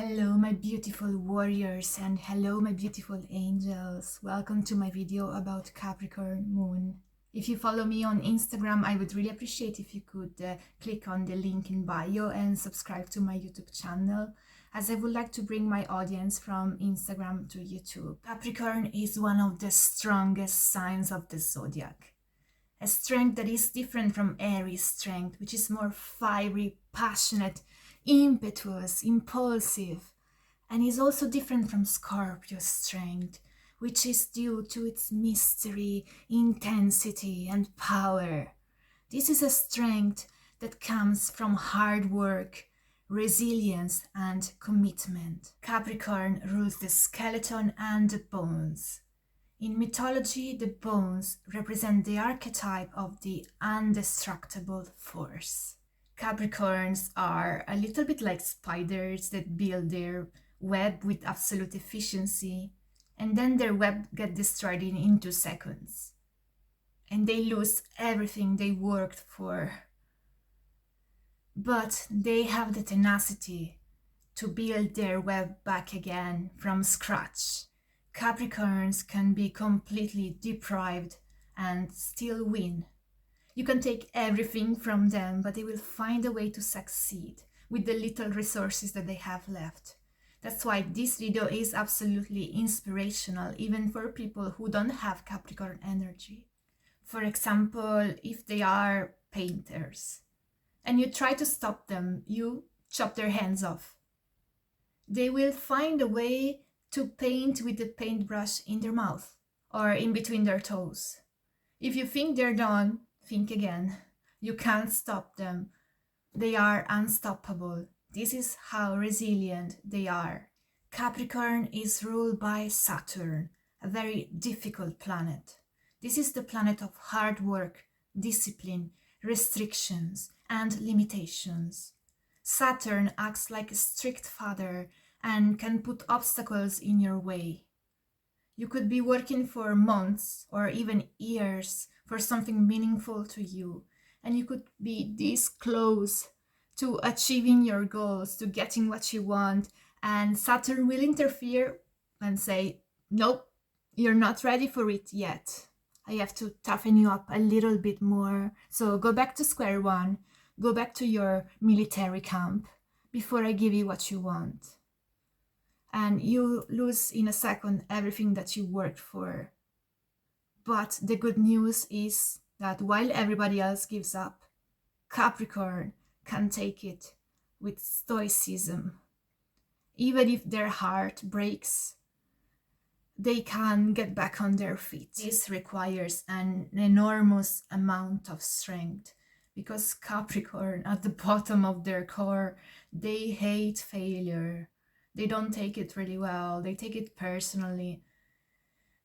Hello my beautiful warriors and hello my beautiful angels. Welcome to my video about Capricorn moon. If you follow me on Instagram, I would really appreciate if you could click on the link in bio and subscribe to my YouTube channel, as I would like to bring my audience from Instagram to YouTube. Capricorn is one of the strongest signs of the zodiac. A strength that is different from Aries strength, which is more fiery, passionate, impetuous, impulsive, and is also different from Scorpio strength, which is due to its mystery, intensity, and power. This is a strength that comes from hard work, resilience, and commitment. Capricorn rules the skeleton and the bones. In mythology, the bones represent the archetype of the indestructible force. Capricorns are a little bit like spiders that build their web with absolute efficiency, and then their web gets destroyed in 2 seconds. And they lose everything they worked for. But they have the tenacity to build their web back again from scratch. Capricorns can be completely deprived and still win. You can take everything from them, but they will find a way to succeed with the little resources that they have left. That's why this video is absolutely inspirational, even for people who don't have Capricorn energy. For example, if they are painters and you try to stop them, you chop their hands off. They will find a way to paint with the paintbrush in their mouth or in between their toes. If you think they're done, think again. You can't stop them. They are unstoppable. This is how resilient they are. Capricorn is ruled by Saturn, a very difficult planet. This is the planet of hard work, discipline, restrictions, and limitations. Saturn acts like a strict father and can put obstacles in your way. You could be working for months or even years for something meaningful to you, and you could be this close to achieving your goals, to getting what you want, and Saturn will interfere and say, nope, you're not ready for it yet. I have to toughen you up a little bit more. So go back to square one, go back to your military camp before I give you what you want. And you lose in a second everything that you worked for. But the good news is that while everybody else gives up, Capricorn can take it with stoicism. Even if their heart breaks, they can get back on their feet. This requires an enormous amount of strength, because Capricorn, at the bottom of their core, they hate failure. They don't take it really well. They take it personally.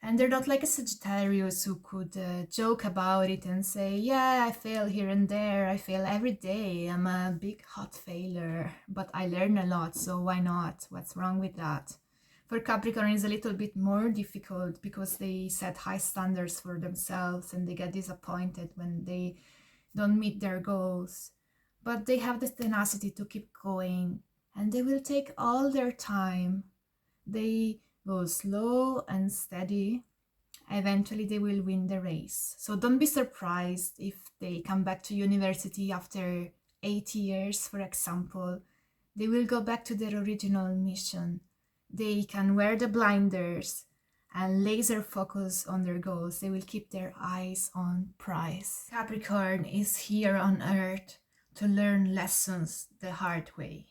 And they're not like a Sagittarius who could joke about it and say, yeah, I fail here and there. I fail every day. I'm a big hot failure, but I learn a lot, so why not? What's wrong with that? For Capricorn, it's a little bit more difficult because they set high standards for themselves and they get disappointed when they don't meet their goals. But they have the tenacity to keep going, and they will take all their time. They go slow and steady. Eventually they will win the race. So don't be surprised if they come back to university after 8 years, for example. They will go back to their original mission. They can wear the blinders and laser focus on their goals. They will keep their eyes on prize. Capricorn is here on earth to learn lessons the hard way.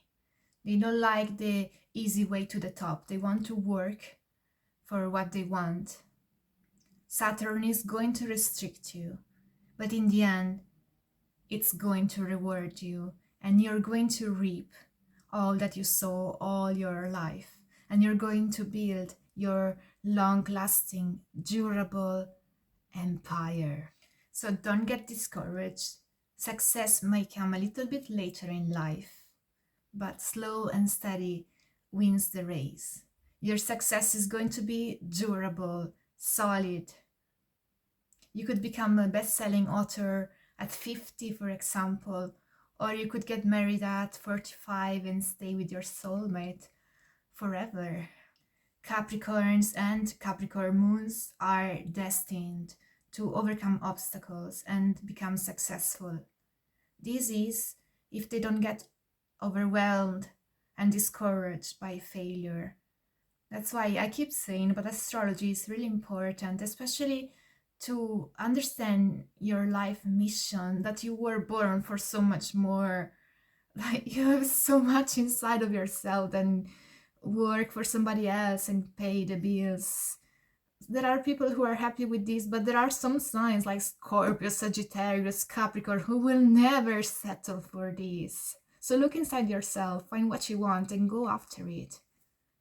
They don't like the easy way to the top. They want to work for what they want. Saturn is going to restrict you, but in the end, it's going to reward you, and you're going to reap all that you sow all your life, and you're going to build your long-lasting, durable empire. So don't get discouraged. Success may come a little bit later in life, but slow and steady wins the race. Your success is going to be durable, solid. You could become a best-selling author at 50, for example, or you could get married at 45 and stay with your soulmate. forever. Capricorns and Capricorn moons are destined to overcome obstacles and become successful. This is if they don't get overwhelmed and discouraged by failure. That's why I keep saying, but astrology is really important, especially to understand your life mission, that you were born for so much more. Like you have so much inside of yourself than work for somebody else and pay the bills. There are people who are happy with this, but there are some signs like Scorpio, Sagittarius, Capricorn who will never settle for this. So look inside yourself, find what you want and go after it.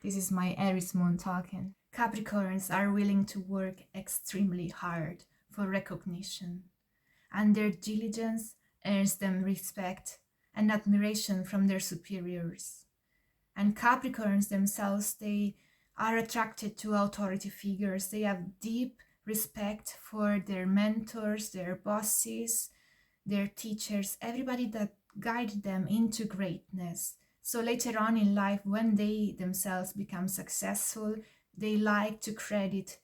This is my Aries moon talking. Capricorns are willing to work extremely hard for recognition, and their diligence earns them respect and admiration from their superiors. And Capricorns themselves, they are attracted to authority figures. They have deep respect for their mentors, their bosses, their teachers, everybody that guided them into greatness. So later on in life, when they themselves become successful, they like to credit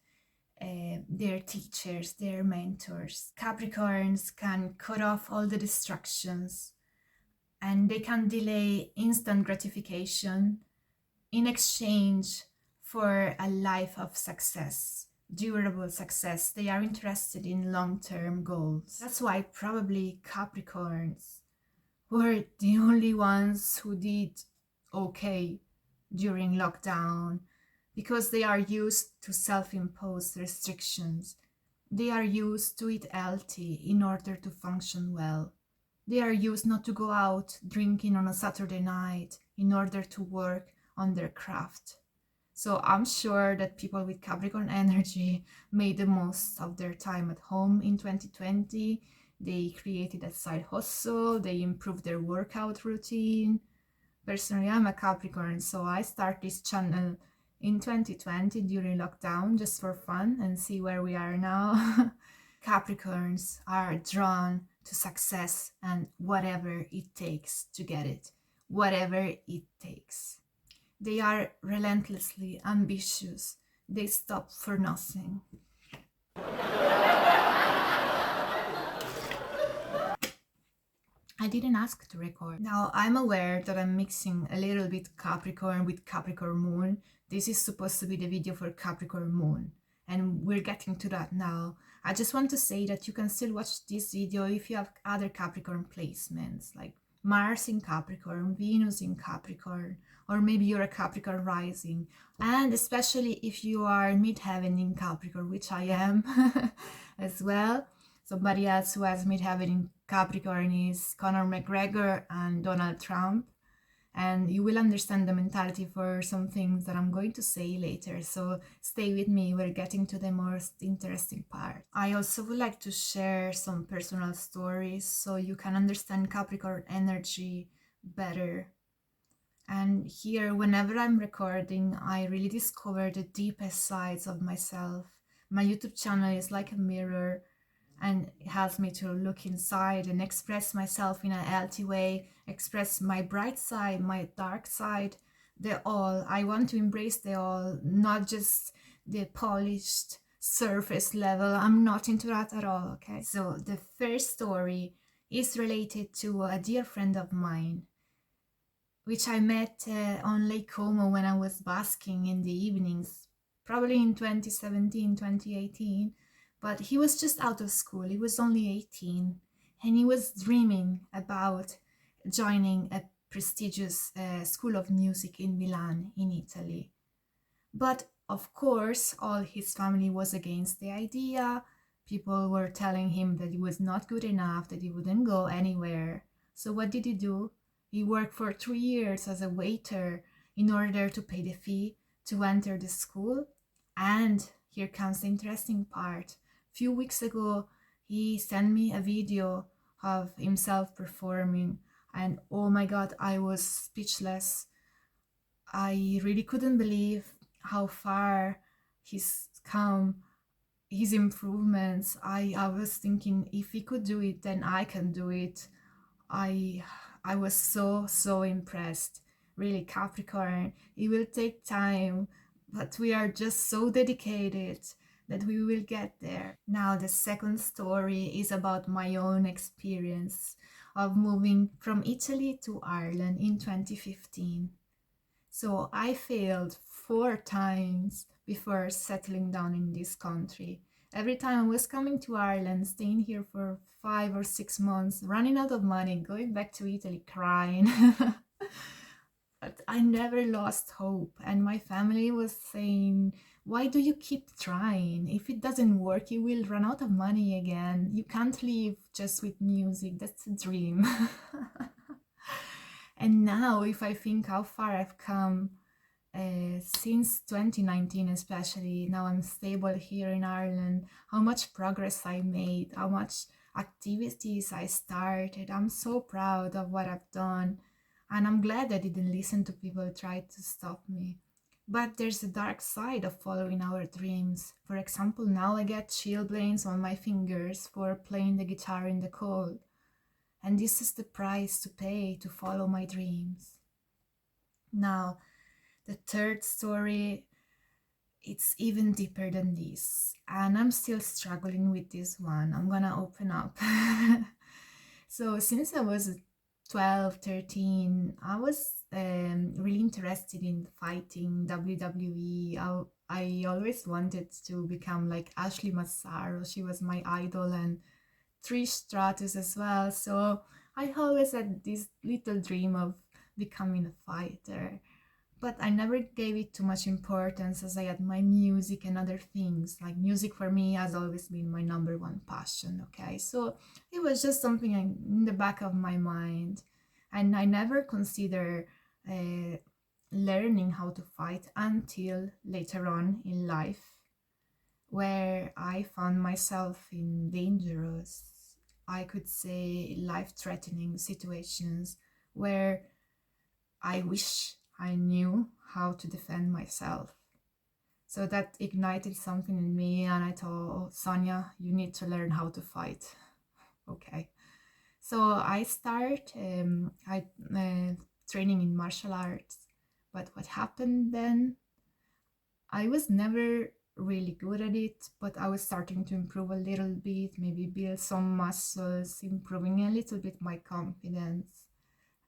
their teachers, their mentors. Capricorns can cut off all the distractions, and they can delay instant gratification in exchange for a life of success, durable success. They are interested in long-term goals. That's why probably Capricorns were the only ones who did okay during lockdown, because they are used to self-imposed restrictions. They are used to eat healthy in order to function well. They are used not to go out drinking on a Saturday night in order to work on their craft. So I'm sure that people with Capricorn energy made the most of their time at home in 2020. They created a side hustle, they improved their workout routine. Personally, I'm a Capricorn, so I start this channel in 2020 during lockdown just for fun and see where we are now. Capricorns are drawn to success and whatever it takes to get it, whatever it takes. They are relentlessly ambitious. They stop for nothing. I didn't ask to record. Now, I'm aware that I'm mixing a little bit Capricorn with Capricorn moon. This is supposed to be the video for Capricorn moon, and we're getting to that now. I just want to say that you can still watch this video if you have other Capricorn placements, like Mars in Capricorn, Venus in Capricorn, or maybe you're a Capricorn rising, and especially if you are midheaven in Capricorn, which I am as well. Somebody else who has midheaven in Capricorn is Conor McGregor and Donald Trump. And you will understand the mentality for some things that I'm going to say later. So stay with me, we're getting to the most interesting part. I also would like to share some personal stories so you can understand Capricorn energy better. And here, whenever I'm recording, I really discover the deepest sides of myself. My YouTube channel is like a mirror, and it helps me to look inside and express myself in a healthy way, express my bright side, my dark side, the all. I want to embrace the all, not just the polished surface level. I'm not into that at all, okay? So the first story is related to a dear friend of mine, which I met on Lake Como when I was basking in the evenings, probably in 2017, 2018. But he was just out of school, he was only 18, and he was dreaming about joining a prestigious school of music in Milan, in Italy. But of course, all his family was against the idea. People were telling him that he was not good enough, that he wouldn't go anywhere. So what did he do? He worked for 3 years as a waiter in order to pay the fee to enter the school. And here comes the interesting part. Few weeks ago, he sent me a video of himself performing, and oh my god, I was speechless. I really couldn't believe how far he's come, his improvements. I was thinking, if he could do it, then I can do it. I was so impressed. really, Capricorn, it will take time, but we are just so dedicated that we will get there. Now, the second story is about my own experience of moving from Italy to Ireland in 2015. So I failed 4 times before settling down in this country. Every time I was coming to Ireland, staying here for 5 or 6 months, running out of money, going back to Italy crying. But I never lost hope. And my family was saying, why do you keep trying? If it doesn't work, you will run out of money again. You can't live just with music. That's a dream. And now, if I think how far I've come since 2019, especially, now I'm stable here in Ireland, how much progress I made, how much activities I started. I'm so proud of what I've done. And I'm glad I didn't listen to people who tried to stop me. But there's a dark side of following our dreams. For example, now I get chilblains on my fingers for playing the guitar in the cold. And this is the price to pay to follow my dreams. Now, the third story, it's even deeper than this. And I'm still struggling with this one. I'm gonna open up. So since I was 12, 13, I was really interested in fighting WWE. I always wanted to become like Ashley Massaro. She was my idol, and Trish Stratus as well. So I always had this little dream of becoming a fighter. But I never gave it too much importance as I had my music and other things. Like music for me has always been my number one passion, okay? So it was just something in the back of my mind. And I never considered learning how to fight until later on in life, where I found myself in dangerous, I could say life-threatening situations where I wish I knew how to defend myself. So that ignited something in me, and I thought, oh, Sonia, you need to learn how to fight. Okay. So I start training in martial arts. But what happened then, I was never really good at it, but I was starting to improve a little bit, maybe build some muscles, improving a little bit my confidence.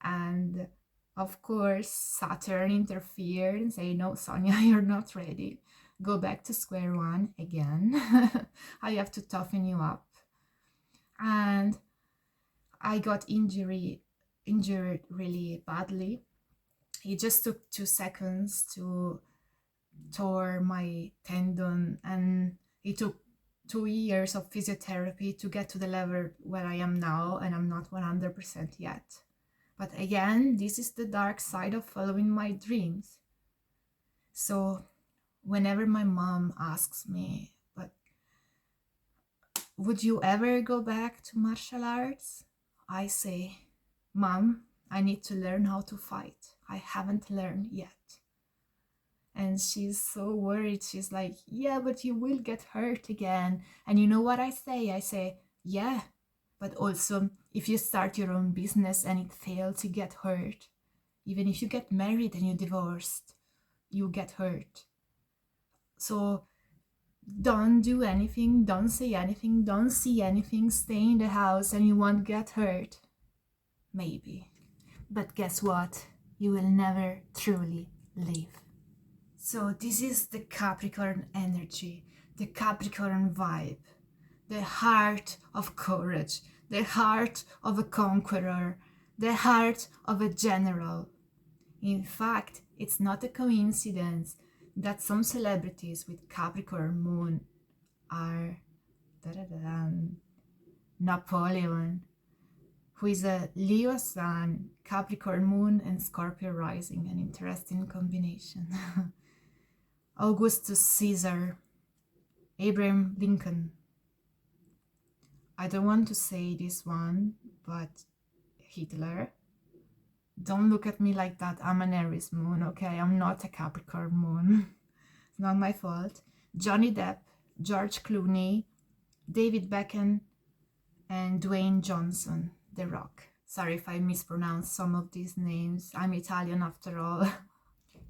And of course, Saturn interfered and said, no, Sonia, you're not ready. Go back to square one again. I have to toughen you up. And I got injured really badly. It just took 2 seconds to tore my tendon, and it took 2 years of physiotherapy to get to the level where I am now, and I'm not 100% yet. But again, this is the dark side of following my dreams. So whenever my mom asks me, but would you ever go back to martial arts? I say, Mom, I need to learn how to fight. I haven't learned yet. And she's so worried. She's like, yeah, but you will get hurt again. And you know what I say? I say, yeah, but also if you start your own business and it fails, you get hurt. Even if you get married and you're divorced, you get hurt. So don't do anything, don't say anything, don't see anything, stay in the house and you won't get hurt. Maybe. But guess what? You will never truly live. So this is the Capricorn energy, the Capricorn vibe, the heart of courage, the heart of a conqueror, the heart of a general. In fact, it's not a coincidence that some celebrities with Capricorn moon are Napoleon, who is a Leo sun, Capricorn moon, and Scorpio rising, an interesting combination. Augustus Caesar, Abraham Lincoln. I don't want to say this one, but Hitler. Don't look at me like that. I'm an Aries moon, okay? I'm not a Capricorn moon. It's not my fault. Johnny Depp, George Clooney, David Beckham, and Dwayne Johnson, The Rock. Sorry if I mispronounce some of these names. I'm Italian after all.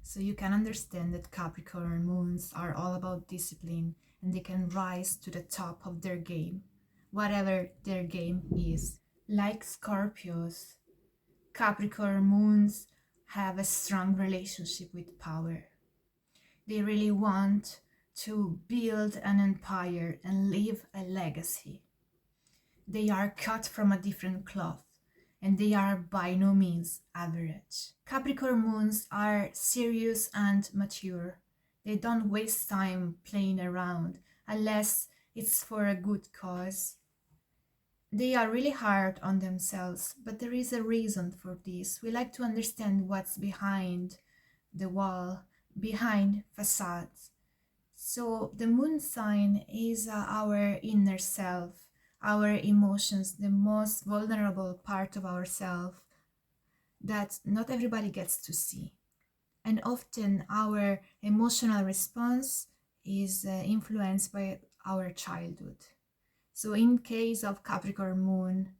So you can understand that Capricorn moons are all about discipline, and they can rise to the top of their game, whatever their game is. Like Scorpios, Capricorn moons have a strong relationship with power. They really want to build an empire and leave a legacy. They are cut from a different cloth, and they are by no means average. Capricorn moons are serious and mature. They don't waste time playing around unless it's for a good cause. They are really hard on themselves, but there is a reason for this. We like to understand what's behind the wall, behind facades. So the moon sign is our inner self, our emotions, the most vulnerable part of ourselves that not everybody gets to see. And often our emotional response is influenced by our childhood. So in case of Capricorn moon,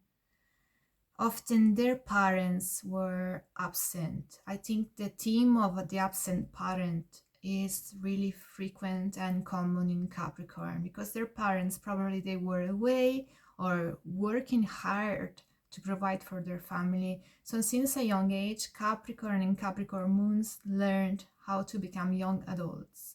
often their parents were absent. I think the theme of the absent parent is really frequent and common in Capricorn because their parents probably they were away or working hard to provide for their family. So since a young age, Capricorn and Capricorn moons learned how to become young adults,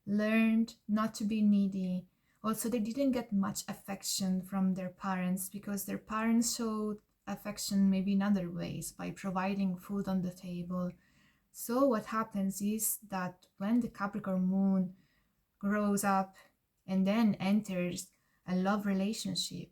learned not to be needy. Also, they didn't get much affection from their parents because their parents showed affection maybe in other ways by providing food on the table. So what happens is that when the Capricorn moon grows up and then enters a love relationship,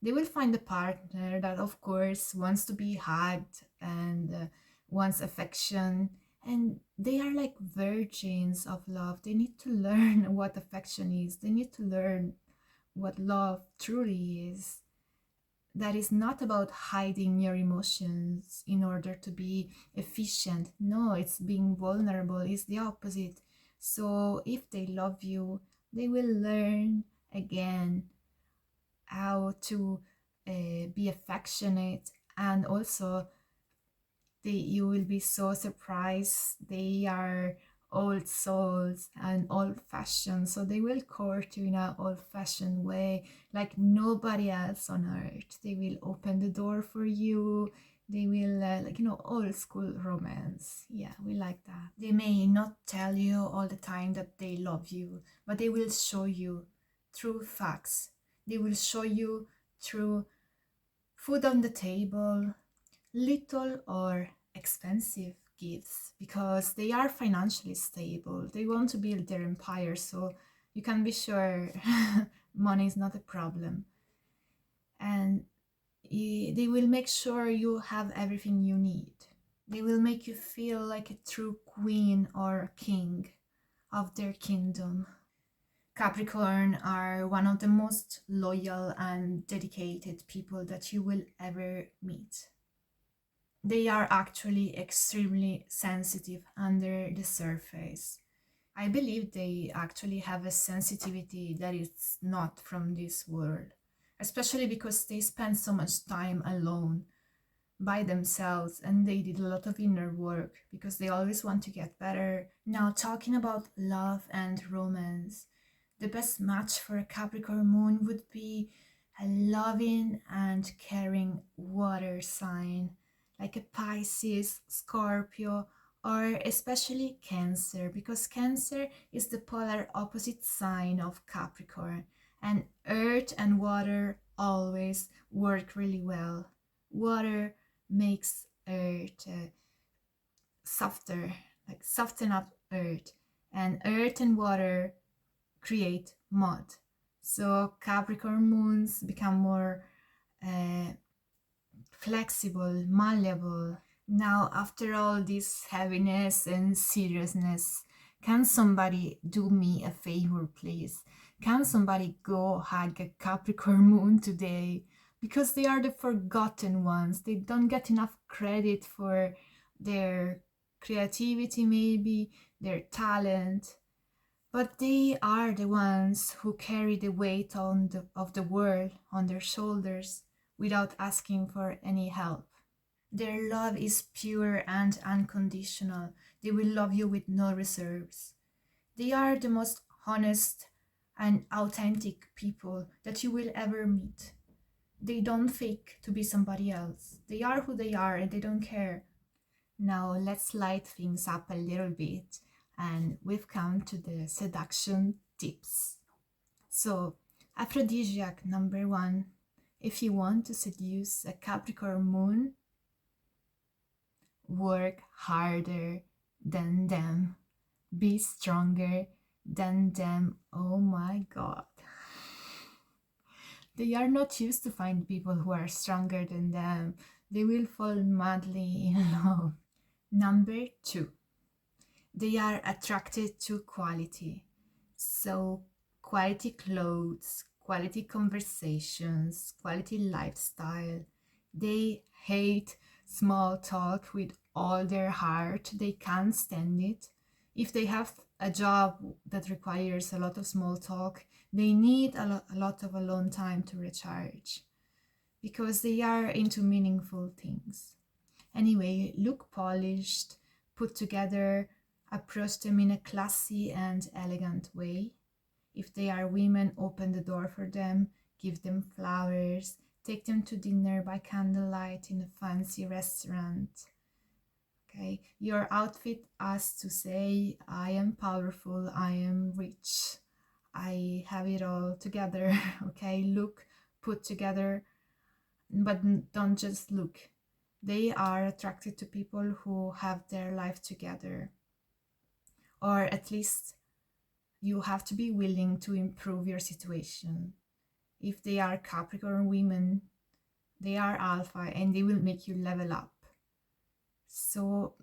they will find a partner that of course wants to be hugged and wants affection, and they are like virgins of love. They need to learn what affection is. They need to learn what love truly is. That is not about hiding your emotions in order to be efficient. No, it's being vulnerable. It's the opposite. So if they love you, they will learn again how to be affectionate, and also you will be so surprised. They are old souls and old-fashioned, so they will court you in an old-fashioned way like nobody else on earth. They will open the door for you. They will old school romance. Yeah, we like that. They may not tell you all the time that they love you, but they will show you through facts. They will show you through food on the table, little or expensive gifts, because they are financially stable. They want to build their empire, so you can be sure money is not a problem. And they will make sure you have everything you need. They will make you feel like a true queen or king of their kingdom. Capricorn are one of the most loyal and dedicated people that you will ever meet. They are actually extremely sensitive under the surface. I believe they actually have a sensitivity that is not from this world, especially because they spend so much time alone by themselves, and they did a lot of inner work because they always want to get better. Now, talking about love and romance, the best match for a Capricorn moon would be a loving and caring water sign, like a Pisces, Scorpio, or especially Cancer, because Cancer is the polar opposite sign of Capricorn, and earth and water always work really well. Water makes earth softer, like soften up earth, and earth and water create mud. So Capricorn moons become more flexible, malleable. Now, after all this heaviness and seriousness, can somebody do me a favor, please? Can somebody go hug a Capricorn moon today? Because they are the forgotten ones. They don't get enough credit for their creativity, maybe, their talent. But they are the ones who carry the weight of the world on their shoulders without asking for any help. Their love is pure and unconditional. They will love you with no reserves. They are the most honest and authentic people that you will ever meet. They don't fake to be somebody else. They are who they are and they don't care. Now let's light things up a little bit, and we've come to the seduction tips. So, aphrodisiac number 1, if you want to seduce a Capricorn moon, work harder than them, be stronger than them. Oh my god. They are not used to find people who are stronger than them. They will fall madly in love. Number 2, they are attracted to quality. So, quality clothes, quality conversations, quality lifestyle. They hate small talk with all their heart. They can't stand it. If they have a job that requires a lot of small talk, they need a lot of alone time to recharge because they are into meaningful things. Anyway, look polished, put together, approach them in a classy and elegant way. If they are women, open the door for them, give them flowers, take them to dinner by candlelight in a fancy restaurant. Okay, your outfit has to say, I am powerful, I am rich, I have it all together. Okay, look put together, but don't just look. They are attracted to people who have their life together. Or at least you have to be willing to improve your situation. If they are Capricorn women, they are alpha and they will make you level up. So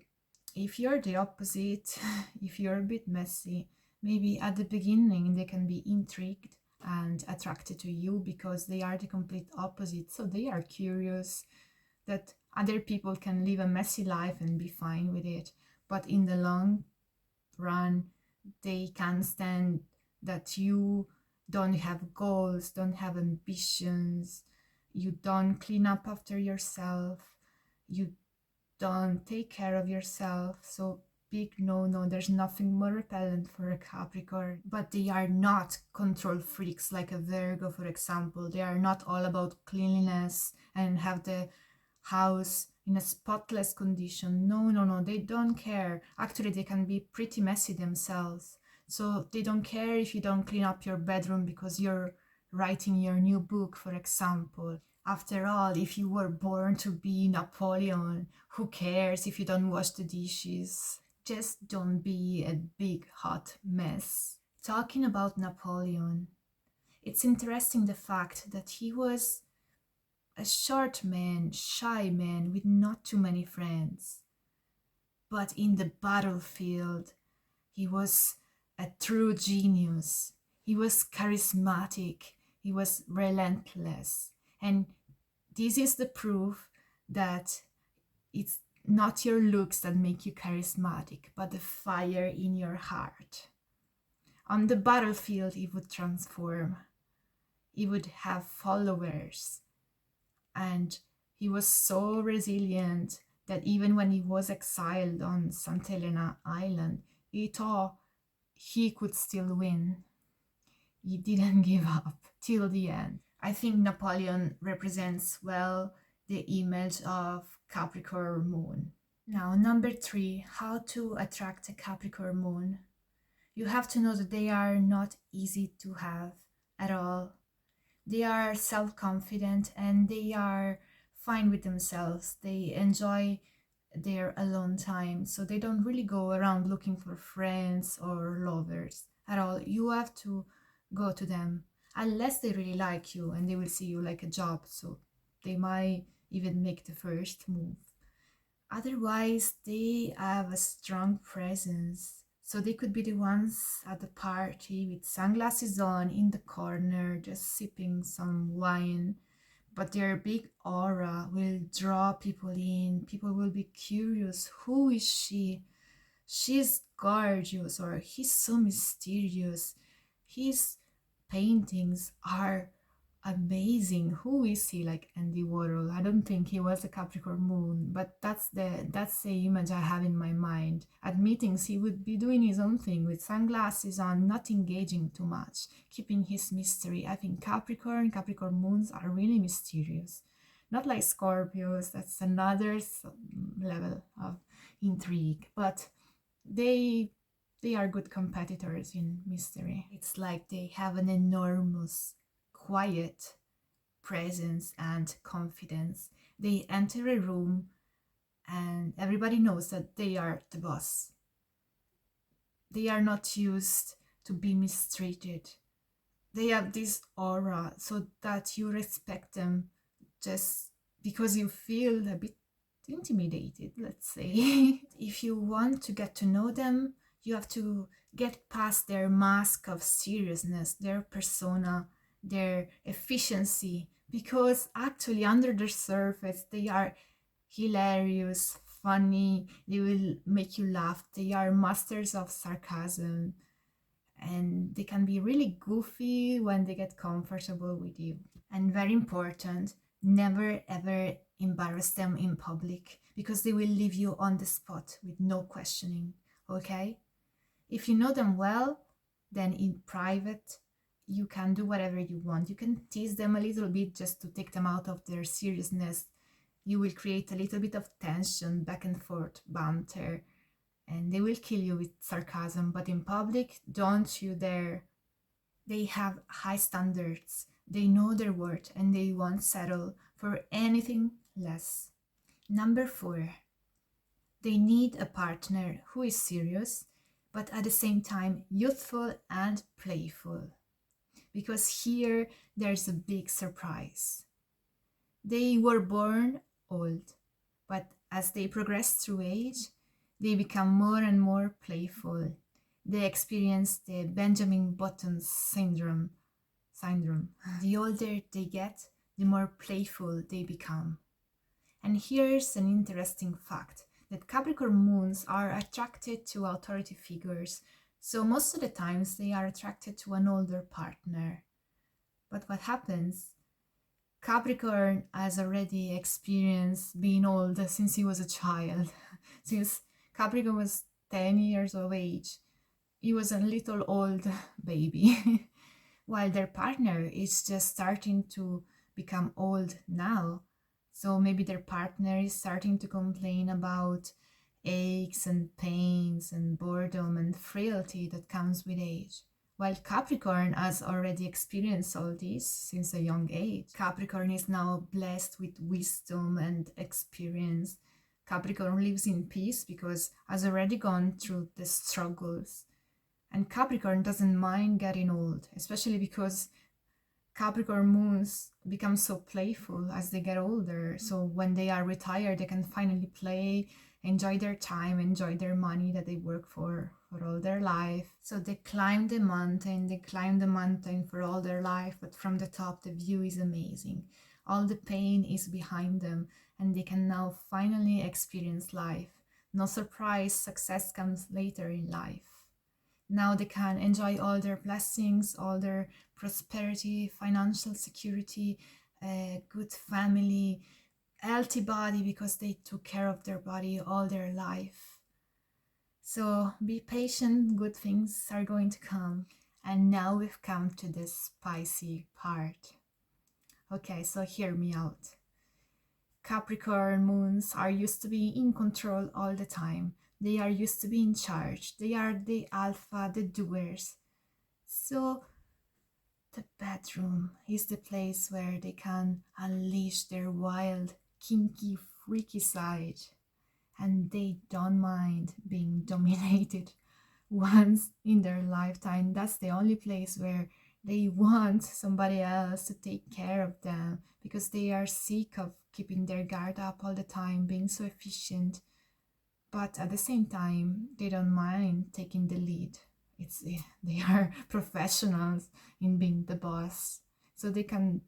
if you're the opposite, if you're a bit messy, maybe at the beginning they can be intrigued and attracted to you because they are the complete opposite. So they are curious that other people can live a messy life and be fine with it. But in the long run, they can't stand that you don't have goals, don't have ambitions, you don't clean up after yourself, you don't take care of yourself. So big no, there's nothing more repellent for a Capricorn. But they are not control freaks like a Virgo, for example. They are not all about cleanliness and have the house in a spotless condition. No, they don't care. Actually, they can be pretty messy themselves. So they don't care if you don't clean up your bedroom because you're writing your new book, for example. After all, if you were born to be Napoleon, who cares if you don't wash the dishes? Just don't be a big hot mess. Talking about Napoleon, it's interesting the fact that he was a short man, shy man with not too many friends. But in the battlefield, he was a true genius. He was charismatic. He was relentless. And this is the proof that it's not your looks that make you charismatic, but the fire in your heart. On the battlefield, he would transform. He would have followers. And he was so resilient that even when he was exiled on St. Helena Island, he thought he could still win. He didn't give up till the end. I think Napoleon represents well the image of Capricorn moon. Now, number 3, how to attract a Capricorn moon. You have to know that they are not easy to have at all. They are self-confident and they are fine with themselves. They enjoy their alone time, so they don't really go around looking for friends or lovers at all. You have to go to them unless they really like you and they will see you like a job, so they might even make the first move. Otherwise, they have a strong presence, so they could be the ones at the party with sunglasses on in the corner just sipping some wine, but their big aura will draw people in. People will be curious, who is she? She's gorgeous, or he's so mysterious. His paintings are amazing. Who is he? Like Andy Warhol. I don't think he was a Capricorn moon, but that's the image I have in my mind. At meetings he would be doing his own thing with sunglasses on, not engaging too much, keeping his mystery. I think Capricorn moons are really mysterious. Not like Scorpios, that's another level of intrigue, but they they are good competitors in mystery. It's like they have an enormous quiet presence and confidence. They enter a room and everybody knows that they are the boss. They are not used to be mistreated. They have this aura so that you respect them just because you feel a bit intimidated, let's say. If you want to get to know them, you have to get past their mask of seriousness, their persona, their efficiency, because actually under the surface they are hilarious, funny, they will make you laugh, they are masters of sarcasm, and they can be really goofy when they get comfortable with you. And very important, never ever embarrass them in public because they will leave you on the spot with no questioning, okay? If you know them well, then in private, you can do whatever you want. You can tease them a little bit just to take them out of their seriousness. You will create a little bit of tension, back and forth banter, and they will kill you with sarcasm. But in public, don't you dare. They have high standards, they know their worth, and they won't settle for anything less. Number 4, they need a partner who is serious, but at the same time youthful and playful. Because here there's a big surprise. They were born old, but as they progress through age, they become more and more playful. They experience the Benjamin Button syndrome. The older they get, the more playful they become. And here's an interesting fact, that Capricorn moons are attracted to authority figures, so most of the times they are attracted to an older partner. But what happens? Capricorn has already experienced being old since he was a child. Since Capricorn was 10 years of age, he was a little old baby. While their partner is just starting to become old now. So maybe their partner is starting to complain about aches and pains and boredom and frailty that comes with age. While Capricorn has already experienced all this since a young age. Capricorn is now blessed with wisdom and experience. Capricorn lives in peace because has already gone through the struggles. And Capricorn doesn't mind getting old, especially because Capricorn moons become so playful as they get older. So when they are retired, they can finally play, enjoy their time, enjoy their money that they work for all their life. So they climb the mountain for all their life, but from the top, the view is amazing. All the pain is behind them, and they can now finally experience life. No surprise, success comes later in life. Now they can enjoy all their blessings, all their prosperity, financial security, good family, healthy body because they took care of their body all their life. So be patient, good things are going to come. And now we've come to the spicy part. Okay, so hear me out. Capricorn moons are used to be in control all the time. They are used to be in charge. They are the alpha, the doers. So the bedroom is the place where they can unleash their wild, kinky, freaky side. And they don't mind being dominated once in their lifetime. That's the only place where they want somebody else to take care of them because they are sick of keeping their guard up all the time, being so efficient. But at the same time, they don't mind taking the lead. They are professionals in being the boss, so they can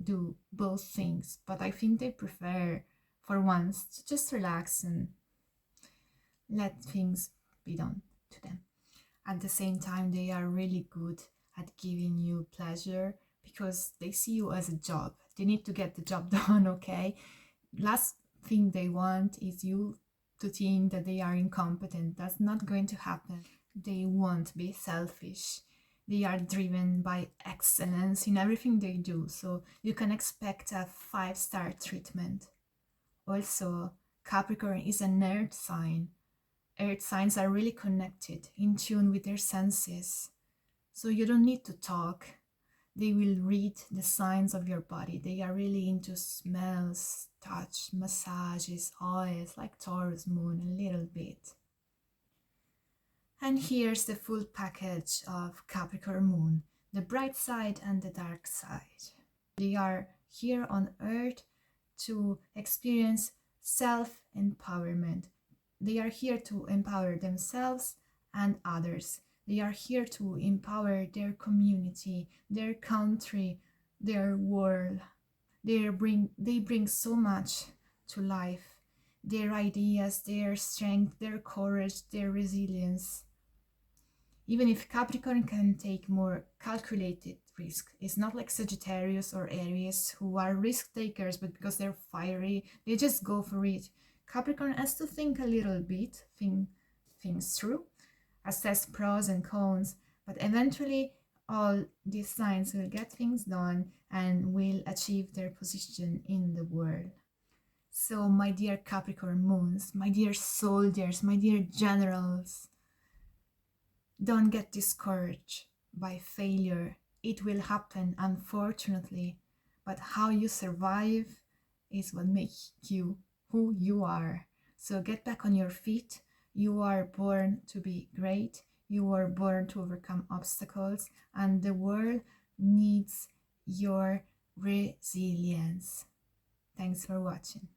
do both things. But I think they prefer, for once, to just relax and let things be done to them. At the same time, they are really good at giving you pleasure because they see you as a job. They need to get the job done, okay? Last thing they want is you to think that they are incompetent. That's not going to happen. They won't be selfish. They are driven by excellence in everything they do, so you can expect a 5-star treatment. Also, Capricorn is an earth sign. Earth signs are really connected, in tune with their senses. So you don't need to talk. They will read the signs of your body. They are really into smells, touch, massages, oils, like Taurus moon a little bit. And here's the full package of Capricorn moon, the bright side and the dark side. They are here on earth to experience self-empowerment. They are here to empower themselves and others. They are here to empower their community, their country, their world. They bring so much to life. Their ideas, their strength, their courage, their resilience. Even if Capricorn can take more calculated risk, it's not like Sagittarius or Aries who are risk takers, but because they're fiery, they just go for it. Capricorn has to think a little bit, think things through, assess pros and cons, but eventually all these signs will get things done and will achieve their position in the world. So my dear Capricorn moons, my dear soldiers, my dear generals, don't get discouraged by failure. It will happen, unfortunately, but how you survive is what makes you who you are. So get back on your feet. You are born to be great. You are born to overcome obstacles, and the world needs your resilience. Thanks for watching.